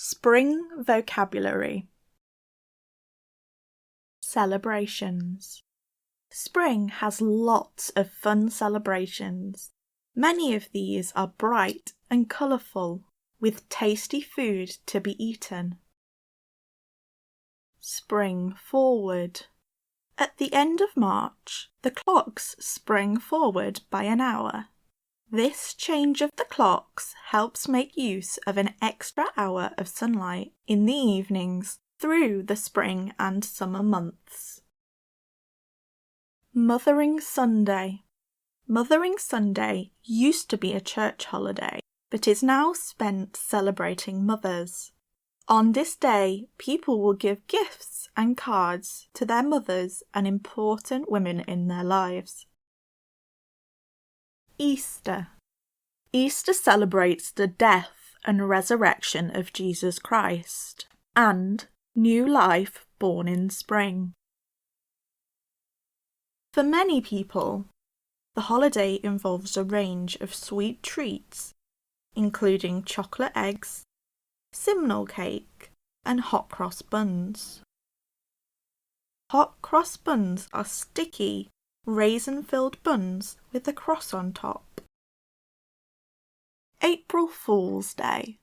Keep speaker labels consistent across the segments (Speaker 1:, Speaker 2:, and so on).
Speaker 1: Spring vocabulary. Celebrations. Spring has lots of fun celebrations. Many of these are bright and colourful, with tasty food to be eaten. Spring forward. At the end of March, the clocks spring forward by an hour. This change of the clocks helps make use of an extra hour of sunlight in the evenings through the spring and summer months. Mothering Sunday. Mothering Sunday used to be a church holiday, but is now spent celebrating mothers. On this day, people will give gifts and cards to their mothers and important women in their lives. Easter. Easter celebrates the death and resurrection of Jesus Christ and new life born in spring. For many people, the holiday involves a range of sweet treats, including chocolate eggs, simnel cake, and hot cross buns. Hot cross buns are sticky, raisin-filled buns with a cross on top. April Fool's Day.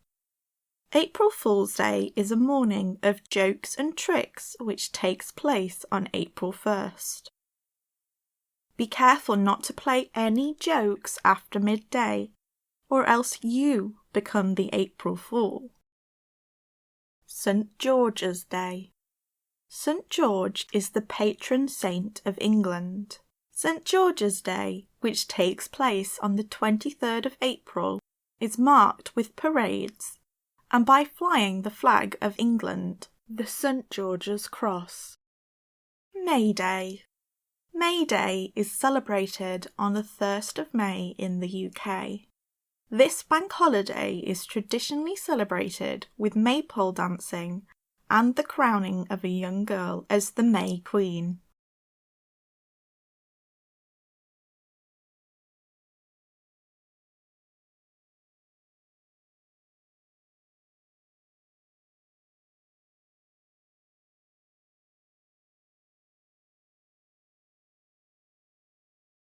Speaker 1: April Fool's Day is a morning of jokes and tricks which takes place on April 1st. Be careful not to play any jokes after midday, or else you become the April Fool. St. George's Day. St. George is the patron saint of England. St. George's Day, which takes place on the 23rd of April, is marked with parades and by flying the flag of England, the St. George's Cross. May Day. May Day is celebrated on the 1st of May in the UK. This bank holiday is traditionally celebrated with maypole dancing and the crowning of a young girl as the May Queen.